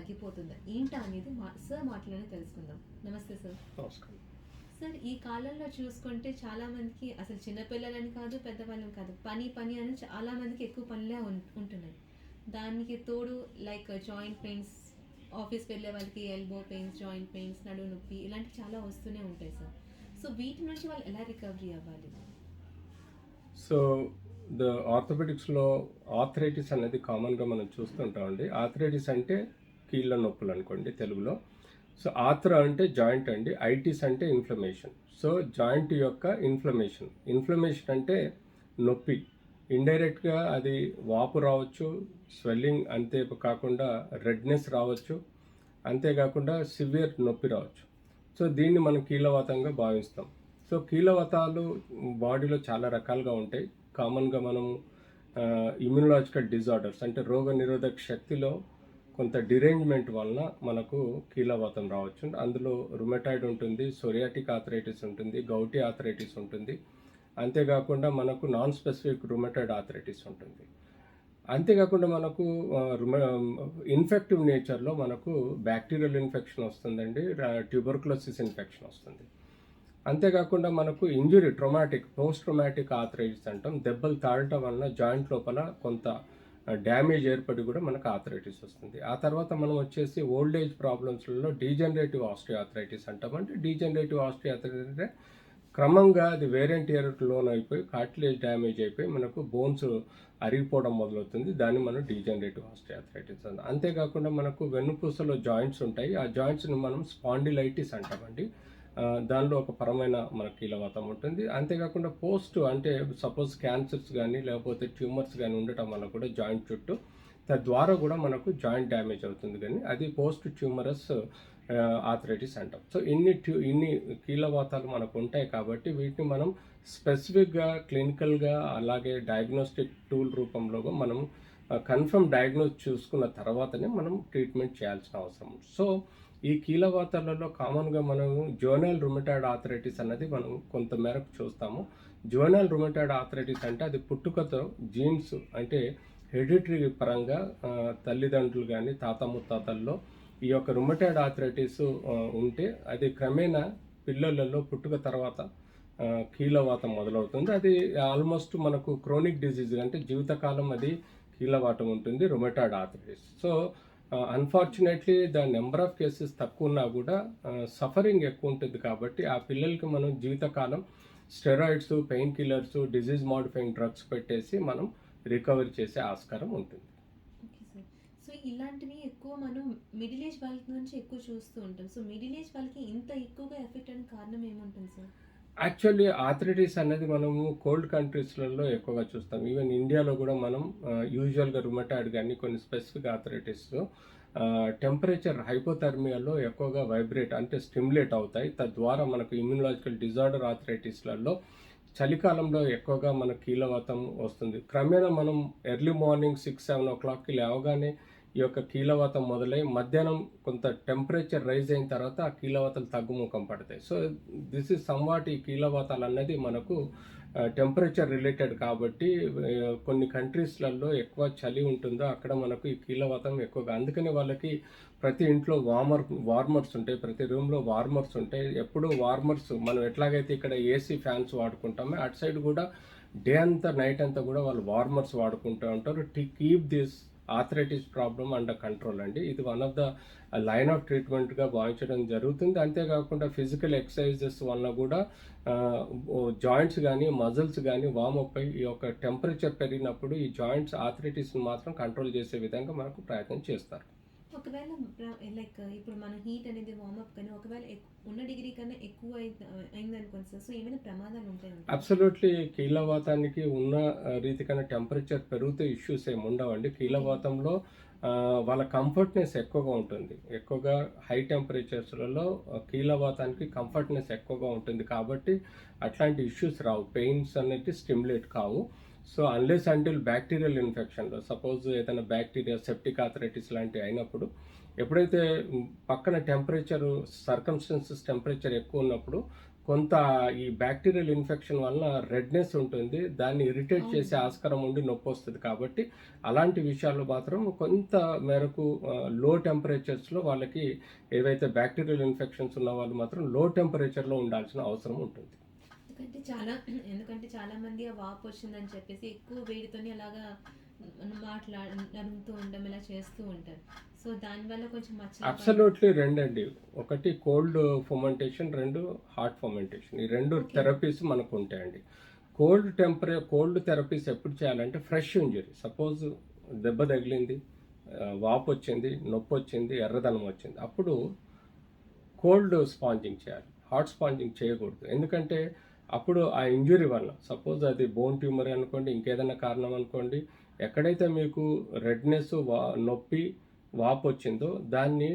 తగ్గిపోతుందా ఏంటా అనేది సార్ మాటలోనే తెలుసుకుందాం. నమస్తే సార్. నమస్కారం సార్, ఈ కాలంలో చూసుకుంటే చాలా మందికి అసలు చిన్నపిల్లలని కాదు పెద్దవాళ్ళని కాదు పని పని అని చాలా మందికి ఎక్కువ పనులే ఉంటున్నాయి. దానికి తోడు లైక్ జాయింట్ పెయిన్స్, ఆఫీస్కి వెళ్ళే వాళ్ళకి ఎల్బో పెయిన్స్, జాయింట్ పెయిన్స్, నడుము నొప్పి ఇలాంటివి చాలా వస్తూనే ఉంటాయి సార్. సో వీటి నుంచి వాళ్ళు ఎలా రికవరీ అవ్వాలి? సో ద ఆర్థోపెడిక్స్లో ఆర్థరైటిస్ అనేది కామన్గా మనం చూస్తుంటామండి. ఆర్థరైటిస్ అంటే కీళ్ళ నొప్పులు అనుకోండి తెలుగులో. సో ఆర్థ్రా అంటే జాయింట్ అండి, ఐటిస్ అంటే ఇన్ఫ్లమేషన్. సో జాయింట్ యొక్క ఇన్ఫ్లమేషన్ అంటే నొప్పి. ఇండైరెక్ట్గా అది వాపు రావచ్చు, స్వెల్లింగ్, అంతే కాకుండా రెడ్నెస్ రావచ్చు, అంతేకాకుండా సివియర్ నొప్పి రావచ్చు. సో దీన్ని మనం కీళ్ళవాతంగా భావిస్తాం. సో కీళ్ళవాతాలు బాడీలో చాలా రకాలుగా ఉంటాయి. కామన్గా మనం ఇమ్యూనలాజికల్ డిజార్డర్స్ అంటే రోగ నిరోధక శక్తిలో కొంత డిరేంజ్మెంట్ వలన మనకు కీళ్ళవాతం రావచ్చు. అందులో రుమటాయిడ్ ఉంటుంది, సోరియాటిక్ ఆర్థరైటిస్ ఉంటుంది, గౌటీ ఆర్థరైటిస్ ఉంటుంది, అంతేకాకుండా మనకు నాన్ స్పెసిఫిక్ రుమటాయిడ్ ఆర్థరైటిస్ ఉంటుంది. అంతేకాకుండా మనకు ఇన్ఫెక్టివ్ నేచర్లో మనకు బ్యాక్టీరియల్ ఇన్ఫెక్షన్ వస్తుందండి, ట్యూబర్కులోసిస్ ఇన్ఫెక్షన్ వస్తుంది. అంతేకాకుండా మనకు ఇంజురీ, పోస్ట్ ట్రొమాటిక్ ఆర్థరైటిస్ అంటాం. దెబ్బలు తాడటం వలన జాయింట్ లోపల కొంత డ్యామేజ్ ఏర్పడి కూడా మనకు ఆర్థరైటిస్ వస్తుంది. ఆ తర్వాత మనం వచ్చేసి ఓల్డ్ ఏజ్ ప్రాబ్లమ్స్లలో డీజనరేటివ్ ఆస్టియోఆర్థరైటిస్ అంటాం. అంటే డీజనరేటివ్ ఆస్టియోఆర్థరైటిస్ అంటే క్రమంగా అది వేరెంట్ ఇయర్కి లోన్ అయిపోయి కార్టిలేజ్ డ్యామేజ్ అయిపోయి మనకు బోన్స్ అరిగిపోవడం మొదలవుతుంది. దాన్ని మనం డీజనరేటివ్ ఆస్టియోఆర్థరైటిస్ అంటాం. అంతేకాకుండా మనకు వెన్నుపూసలో జాయింట్స్ ఉంటాయి. ఆ జాయింట్స్ని మనం స్పాండిలైటిస్ అంటామండి. దానిలో ఒక పరమైన మన కీళ్ళవాతం ఉంటుంది. అంతేకాకుండా పోస్ట్ అంటే సపోజ్ క్యాన్సర్స్ కానీ లేకపోతే ట్యూమర్స్ కానీ ఉండటం వల్ల కూడా జాయింట్ చుట్టూ తద్వారా కూడా మనకు జాయింట్ డ్యామేజ్ అవుతుంది, కానీ అది పోస్ట్ ట్యూమరస్ ఆర్థరైటిస్ అంటాం. సో ఇన్ని కీళ్ళవాతాలు మనకు ఉంటాయి కాబట్టి వీటిని మనం స్పెసిఫిక్గా క్లినికల్గా అలాగే డయాగ్నోస్టిక్ టూల్ రూపంలో మనం కన్ఫర్మ్ డయాగ్నోస్ చూసుకున్న తర్వాతనే మనం ట్రీట్మెంట్ చేయాల్సిన అవసరం. సో ఈ కీళ్ళవాతాలలో కామన్గా మనము జోనల్ రుమటాయిడ్ ఆర్థరైటిస్ అన్నది మనం కొంత మేరకు చూస్తాము. జోనల్ రుమటాయిడ్ ఆర్థరైటిస్ అంటే అది పుట్టుకతో జీన్స్ అంటే హెరిడిటరీ పరంగా తల్లిదండ్రులు కానీ తాత ముత్తాతల్లో ఈ యొక్క రుమటాయిడ్ ఆర్థరైటిస్ ఉంటే అది క్రమేణా పిల్లలలో పుట్టుక తర్వాత కీళ్ళవాతం మొదలవుతుంది. అది ఆల్మోస్ట్ మనకు క్రోనిక్ డిజీజ్ అంటే జీవితకాలం అది కీళ్ళవాతం ఉంటుంది, rheumatoid arthritis. So unfortunately the number of cases తక్కువ ఉన్నా కూడా సఫరింగ్ ఎక్కువ ఉంటుంది. కాబట్టి ఆ పిల్లలకి మనం జీవితకాలం steroids, pain killers, disease modifying drugs పెట్టేసి మనం రికవరీ చేసే ఆస్కారం ఉంటుంది. సో ఇలాంటివి ఎక్కువ మనం మిడిల్ ఏజ్ వాళ్ళ నుంచి ఎక్కువ చూస్తూ ఉంటాం. సో మిడిల్ ఏజ్ వాళ్ళకి ఇంత ఎక్కువగా ఎఫెక్ట్ అనే కారణం ఏముంటుంది సార్? యాక్చువల్లీ ఆర్థరైటిస్ అనేది మనము కోల్డ్ కంట్రీస్లలో ఎక్కువగా చూస్తాం. ఈవెన్ ఇండియాలో కూడా మనం యూజువల్గా రుమటాయిడ్ కానీ కొన్ని స్పెసిఫిక్ ఆర్థరైటిస్ టెంపరేచర్ హైపోథర్మియాలో ఎక్కువగా వైబ్రేట్ అంటే స్టిమ్యులేట్ అవుతాయి. తద్వారా మనకు ఇమ్యూనలాజికల్ డిజార్డర్ ఆర్థరైటిస్లలో చలికాలంలో ఎక్కువగా మన కీళ్ళవాతం వస్తుంది. క్రమేణా మనం ఎర్లీ మార్నింగ్ 6-7 o'clockకి లేవగానే ఈ యొక్క కీళ్ళవాతం మొదలై మధ్యాహ్నం కొంత టెంపరేచర్ రైజ్ అయిన తర్వాత ఆ కీళ్ళవాతాలు తగ్గుముఖం పడతాయి. సో దిస్ ఈజ్ సమ్వాట్ ఈ కీళ్ళవాతాలు అన్నది మనకు టెంపరేచర్ రిలేటెడ్ కాబట్టి కొన్ని కంట్రీస్లలో ఎక్కువ చలి ఉంటుందో అక్కడ మనకు ఈ కీళ్ళవాతం ఎక్కువగా. అందుకని వాళ్ళకి ప్రతి ఇంట్లో వార్మర్స్ ఉంటాయి, ప్రతి రూమ్లో వార్మర్స్ ఉంటాయి. ఎప్పుడు వార్మర్స్ మనం ఎట్లాగైతే ఇక్కడ ఏసీ ఫ్యాన్స్ వాడుకుంటామో అటు సైడ్ కూడా డే అంతా నైట్ అంతా కూడా వాళ్ళు వార్మర్స్ వాడుకుంటూ ఉంటారు to keep this arthritis problem under control అండి. ఇది one of the line of ట్రీట్మెంట్గా భావించడం జరుగుతుంది. అంతేకాకుండా ఫిజికల్ ఎక్సర్సైజెస్ వల్ల కూడా జాయింట్స్ కానీ మజిల్స్ కానీ వార్మప్ అయ్యి ఈ యొక్క టెంపరేచర్ పెరిగినప్పుడు ఈ జాయింట్స్ ఆర్థరైటిస్ని మాత్రం కంట్రోల్ చేసే విధంగా మనకు ప్రయత్నం చేస్తారు. ఒకవేళ లైక్ ఇప్పుడు మన హీట్ అనేది వార్మప్ కానీ ఒకవేళ ఉన్న డిగ్రీ కన్నా ఎక్కువ అయిందనుకోండి సార్, సో ఏమైనా ప్రమాదాలు ఉంటాయి? అబ్సల్యూట్లీ కీళ్ళవాతానికి ఉన్న రీతి కన్నా టెంపరేచర్ పెరిగితే ఇష్యూస్ ఏమి ఉండవండి. కీళ్ళవాతంలో వాళ్ళ కంఫర్ట్నెస్ ఎక్కువగా ఉంటుంది. ఎక్కువగా హై టెంపరేచర్స్లలో కీళ్ళవాతానికి కంఫర్ట్నెస్ ఎక్కువగా ఉంటుంది కాబట్టి అట్లాంటి ఇష్యూస్ రావు, పెయిన్స్ అనేది స్టిమ్యులేట్ కావు. సో అన్లెస్ అంటిల్ బ్యాక్టీరియల్ ఇన్ఫెక్షన్లో సపోజ్ ఏదైనా బ్యాక్టీరియా సెప్టిక్ ఆర్థరైటిస్ లాంటివి అయినప్పుడు ఎప్పుడైతే పక్కన టెంపరేచర్ సర్కమ్స్టెన్సెస్ టెంపరేచర్ ఎక్కువ ఉన్నప్పుడు కొంత ఈ బ్యాక్టీరియల్ ఇన్ఫెక్షన్ వలన రెడ్నెస్ ఉంటుంది, దాన్ని ఇరిటేట్ చేసే ఆస్కారం ఉండి నొప్పి వస్తుంది. కాబట్టి అలాంటి విషయాల్లో మాత్రం కొంత మేరకు లో టెంపరేచర్స్లో వాళ్ళకి ఏవైతే బ్యాక్టీరియల్ ఇన్ఫెక్షన్స్ ఉన్న వాళ్ళు మాత్రం లో టెంపరేచర్లో ఉండాల్సిన అవసరం ఉంటుంది. ఎందుకంటే చాలా మంది ఆ వాపు వచ్చిందని చెప్పేసి ఎక్కువ వేడితోని అలాగా నడుముతూ ఉండడం ఇలా చేస్తూ ఉంటారు. సో దానివల్ల కొంచెం అబ్సల్యూట్లీ రెండండి, ఒకటి కోల్డ్ ఫర్మెంటేషన్, రెండు హాట్ ఫర్మెంటేషన్. ఈ రెండు థెరపీస్ మనకు ఉంటాయండి. కోల్డ్ థెరపీస్ ఎప్పుడు చేయాలంటే ఫ్రెష్ ఇంజరీ, సపోజ్ దెబ్బ తగిలింది, వాపు వచ్చింది, నొప్పి వచ్చింది, ఎర్రదనం వచ్చింది, అప్పుడు కోల్డ్ స్పాంజింగ్ చేయాలి. హాట్ స్పాంజింగ్ చేయకూడదు. ఎందుకంటే అప్పుడు ఆ ఇంజురీ వల్ల, సపోజ్ అది బోన్ ట్యూమర్ అనుకోండి, ఇంకేదైనా కారణం అనుకోండి, ఎక్కడైతే మీకు రెడ్నెస్, నొప్పి, వాపు వచ్చిందో దాన్ని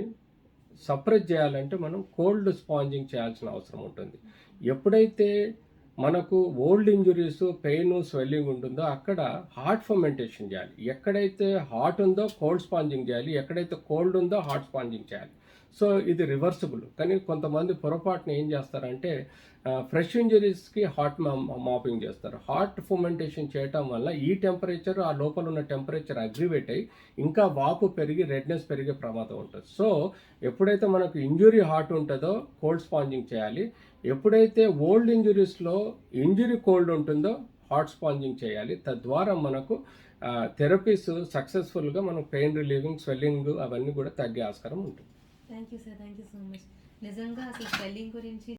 సప్రెస్ చేయాలంటే మనం కోల్డ్ స్పాంజింగ్ చేయాల్సిన అవసరం ఉంటుంది. ఎప్పుడైతే మనకు ఓల్డ్ ఇంజురీస్, పెయిన్, స్వెల్లింగ్ ఉంటుందో అక్కడ హాట్ ఫర్మెంటేషన్ చేయాలి. ఎక్కడైతే హాట్ ఉందో కోల్డ్ స్పాంజింగ్ చేయాలి, ఎక్కడైతే కోల్డ్ ఉందో హాట్ స్పాంజింగ్ చేయాలి. సో ఇది రివర్సిబుల్. కానీ కొంతమంది పొరపాటున ఏం చేస్తారంటే ఫ్రెష్ ఇంజరీస్కి హాట్ మాపింగ్ చేస్తారు. హాట్ ఫర్మెంటేషన్ చేయటం వల్ల ఈ టెంపరేచర్, ఆ లోపల ఉన్న టెంపరేచర్ అగ్రివేట్ అయ్యి ఇంకా వాపు పెరిగి రెడ్నెస్ పెరిగే ప్రమాదం ఉంటుంది. సో ఎప్పుడైతే మనకు ఇంజురీ హాట్ ఉంటుందో కోల్డ్ స్పాంజింగ్ చేయాలి, ఎప్పుడైతే ఓల్డ్ ఇంజురీస్లో ఇంజురీ కోల్డ్ ఉంటుందో హాట్ స్పాంజింగ్ చేయాలి. తద్వారా మనకు థెరపీస్ సక్సెస్ఫుల్గా మనం పెయిన్ రిలీవింగ్, స్వెల్లింగ్ అవన్నీ కూడా తగ్గే ఆస్కారం ఉంటుంది. Thank you sir, thank you so much. నిజంగా అసలు స్వెల్లింగ్ గురించి